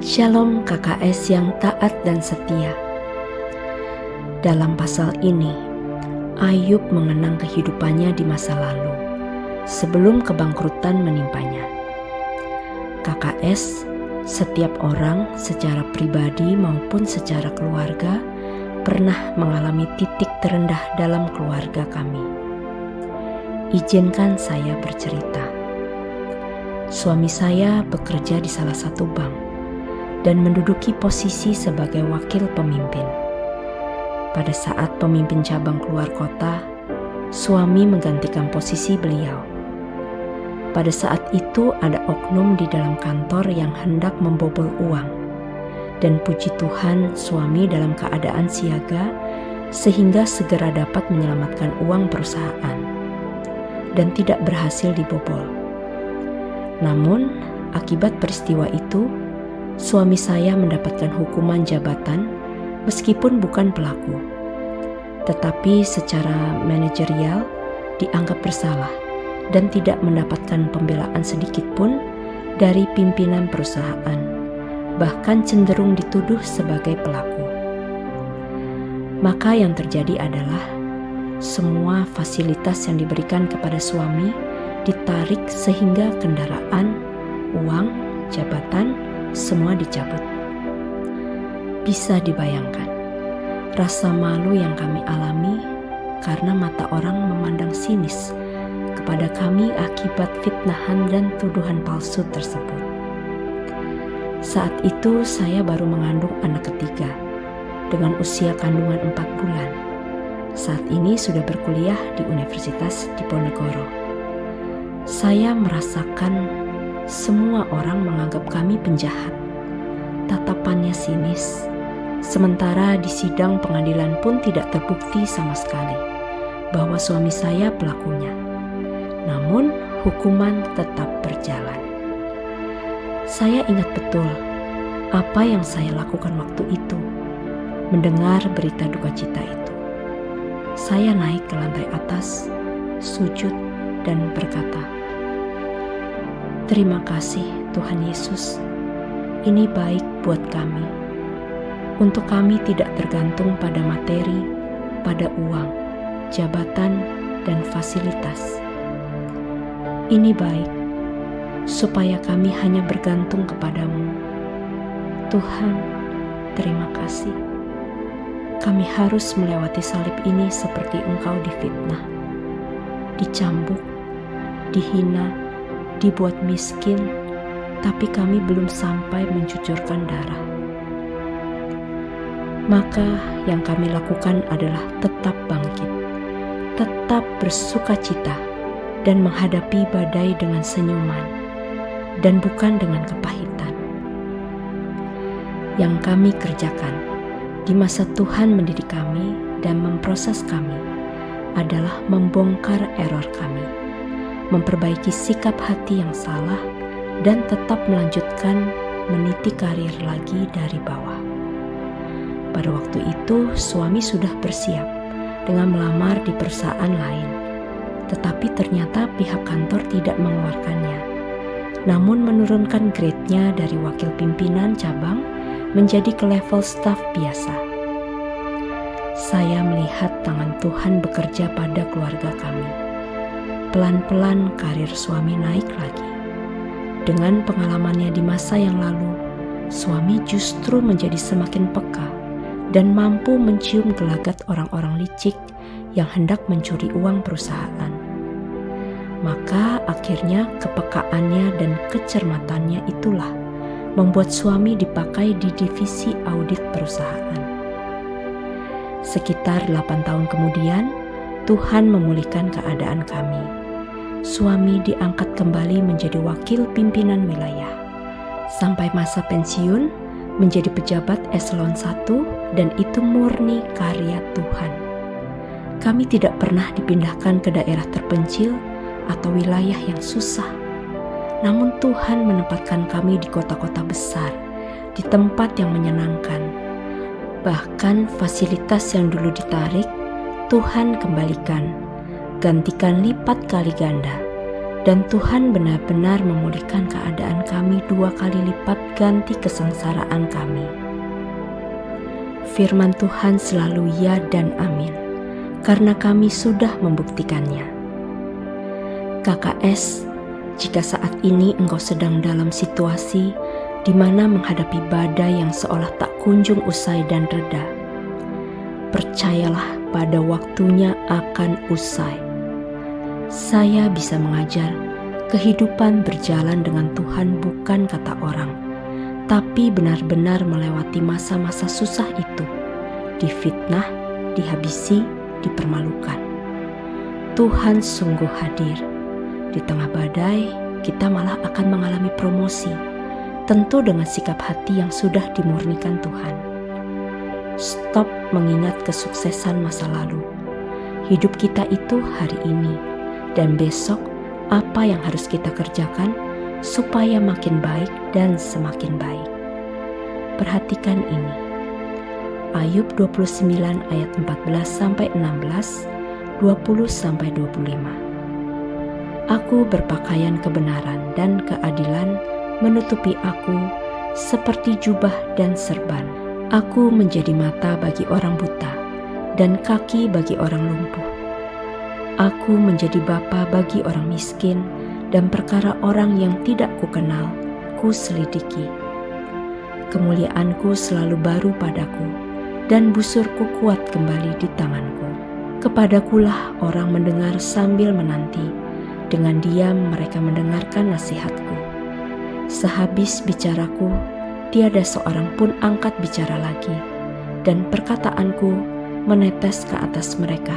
Shalom KKS yang taat dan setia. Dalam pasal ini, Ayub mengenang kehidupannya di masa lalu, sebelum kebangkrutan menimpanya. KKS, setiap orang secara pribadi maupun secara keluarga pernah mengalami titik terendah dalam keluarga kami. Izinkan saya bercerita. Suami saya bekerja di salah satu bank dan menduduki posisi sebagai wakil pemimpin. Pada saat pemimpin cabang keluar kota, suami menggantikan posisi beliau. Pada saat itu ada oknum di dalam kantor yang hendak membobol uang, dan puji Tuhan suami dalam keadaan siaga sehingga segera dapat menyelamatkan uang perusahaan dan tidak berhasil dibobol. Namun, akibat peristiwa itu, suami saya mendapatkan hukuman jabatan meskipun bukan pelaku, tetapi secara manajerial dianggap bersalah dan tidak mendapatkan pembelaan sedikit pun dari pimpinan perusahaan, bahkan cenderung dituduh sebagai pelaku. Maka yang terjadi adalah semua fasilitas yang diberikan kepada suami ditarik sehingga kendaraan, uang, jabatan, semua dicabut. Bisa dibayangkan rasa malu yang kami alami karena mata orang memandang sinis kepada kami akibat fitnahan dan tuduhan palsu tersebut. Saat itu saya baru mengandung anak ketiga dengan usia kandungan 4 bulan. Saat ini sudah berkuliah di Universitas Diponegoro. Saya merasakan semua orang menganggap kami penjahat. Tatapannya sinis. Sementara di sidang pengadilan pun tidak terbukti sama sekali bahwa suami saya pelakunya. Namun hukuman tetap berjalan. Saya ingat betul apa yang saya lakukan waktu itu. Mendengar berita duka cita itu, saya naik ke lantai atas, sujud dan berkata, "Terima kasih Tuhan Yesus, ini baik buat kami. Untuk kami tidak tergantung pada materi, pada uang, jabatan, dan fasilitas. Ini baik, supaya kami hanya bergantung kepadamu. Tuhan, terima kasih. Kami harus melewati salib ini seperti Engkau difitnah, dicambuk, dihina, dibuat miskin, tapi kami belum sampai mencucurkan darah. Maka yang kami lakukan adalah tetap bangkit, tetap bersukacita, dan menghadapi badai dengan senyuman, dan bukan dengan kepahitan. Yang kami kerjakan di masa Tuhan mendidik kami dan memproses kami adalah membongkar error kami, memperbaiki sikap hati yang salah, dan tetap melanjutkan meniti karir lagi dari bawah. Pada waktu itu suami sudah bersiap dengan melamar di perusahaan lain, tetapi ternyata pihak kantor tidak mengeluarkannya, namun menurunkan grade-nya dari wakil pimpinan cabang menjadi ke level staf biasa. Saya melihat tangan Tuhan bekerja pada keluarga kami. Pelan-pelan karir suami naik lagi. Dengan pengalamannya di masa yang lalu, suami justru menjadi semakin peka dan mampu mencium gelagat orang-orang licik yang hendak mencuri uang perusahaan. Maka akhirnya kepekaannya dan kecermatannya itulah membuat suami dipakai di divisi audit perusahaan. Sekitar 8 tahun kemudian, Tuhan memulihkan keadaan kami. Suami diangkat kembali menjadi wakil pimpinan wilayah. Sampai masa pensiun, menjadi pejabat eselon 1 dan itu murni karya Tuhan. Kami tidak pernah dipindahkan ke daerah terpencil atau wilayah yang susah. Namun Tuhan menempatkan kami di kota-kota besar, di tempat yang menyenangkan. Bahkan fasilitas yang dulu ditarik, Tuhan kembalikan, gantikan lipat kali ganda. dan Tuhan benar-benar memulihkan keadaan kami 2 kali lipat ganti kesengsaraan kami. Firman Tuhan selalu ya dan amin, karena kami sudah membuktikannya. KKS, jika saat ini engkau sedang dalam situasi di mana menghadapi badai yang seolah tak kunjung usai dan reda, percayalah pada waktunya akan usai. Saya bisa mengajar, kehidupan berjalan dengan Tuhan bukan kata orang, tapi benar-benar melewati masa-masa susah itu, difitnah, dihabisi, dipermalukan. Tuhan sungguh hadir. Di tengah badai, kita malah akan mengalami promosi, tentu dengan sikap hati yang sudah dimurnikan Tuhan. Stop mengingat kesuksesan masa lalu. Hidup kita itu hari ini, dan besok apa yang harus kita kerjakan supaya makin baik dan semakin baik. Perhatikan ini. Ayub 29 ayat 14-16, 20-25. Aku berpakaian kebenaran dan keadilan menutupi aku seperti jubah dan serban. Aku menjadi mata bagi orang buta dan kaki bagi orang lumpuh. Aku menjadi bapa bagi orang miskin, dan perkara orang yang tidak kukenal, ku selidiki. Kemuliaanku selalu baru padaku, dan busurku kuat kembali di tanganku. Kepadakulah orang mendengar sambil menanti, dengan diam mereka mendengarkan nasihatku. Sehabis bicaraku, tiada seorang pun angkat bicara lagi, dan perkataanku menetes ke atas mereka.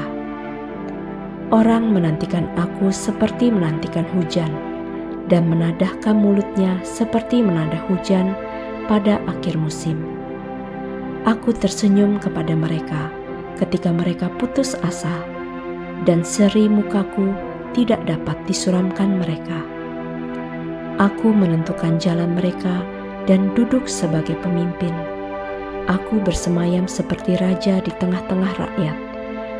Orang menantikan aku seperti menantikan hujan, dan menadahkan mulutnya seperti menadah hujan pada akhir musim. Aku tersenyum kepada mereka ketika mereka putus asa, dan seri mukaku tidak dapat disuramkan mereka. Aku menentukan jalan mereka dan duduk sebagai pemimpin. Aku bersemayam seperti raja di tengah-tengah rakyat,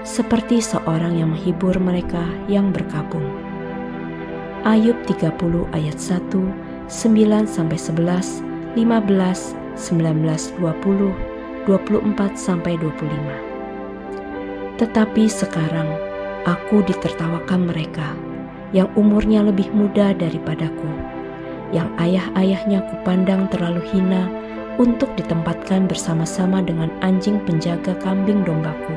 seperti seorang yang menghibur mereka yang berkabung. Ayub 30 ayat 1, 9-11, 15, 19, 20, 24-25. Tetapi sekarang aku ditertawakan mereka yang umurnya lebih muda daripadaku, yang ayah-ayahnya kupandang terlalu hina untuk ditempatkan bersama-sama dengan anjing penjaga kambing dombaku.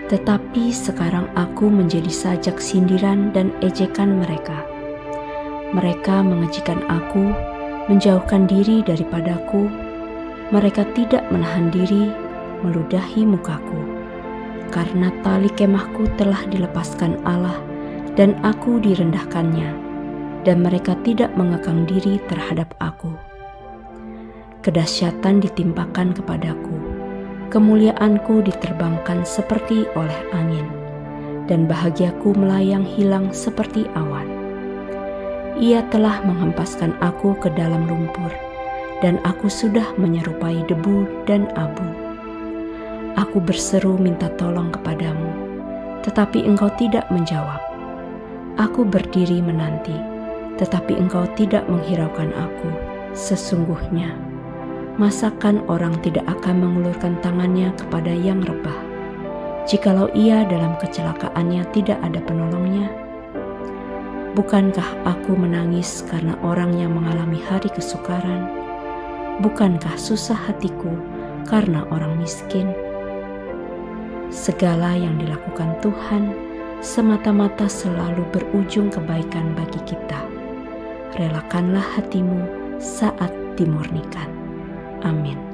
Tetapi sekarang aku menjadi sajak sindiran dan ejekan mereka. Mereka mengejikan aku, menjauhkan diri daripadaku. Mereka tidak menahan diri, meludahi mukaku. Karena tali kemahku telah dilepaskan Allah, dan aku direndahkannya, dan mereka tidak mengekang diri terhadap aku. Kedahsyatan ditimpakan kepadaku. Kemuliaanku diterbangkan seperti oleh angin, dan bahagiaku melayang hilang seperti awan. Ia telah menghempaskan aku ke dalam lumpur, dan aku sudah menyerupai debu dan abu. Aku berseru minta tolong kepadamu, tetapi engkau tidak menjawab. Aku berdiri menanti, tetapi engkau tidak menghiraukan aku. Sesungguhnya, masakan orang tidak akan mengulurkan tangannya kepada yang rebah, jikalau ia dalam kecelakaannya tidak ada penolongnya? Bukankah aku menangis karena orang yang mengalami hari kesukaran? Bukankah susah hatiku karena orang miskin? Segala yang dilakukan Tuhan semata-mata selalu berujung kebaikan bagi kita. Relakanlah hatimu saat dimurnikan. Amin.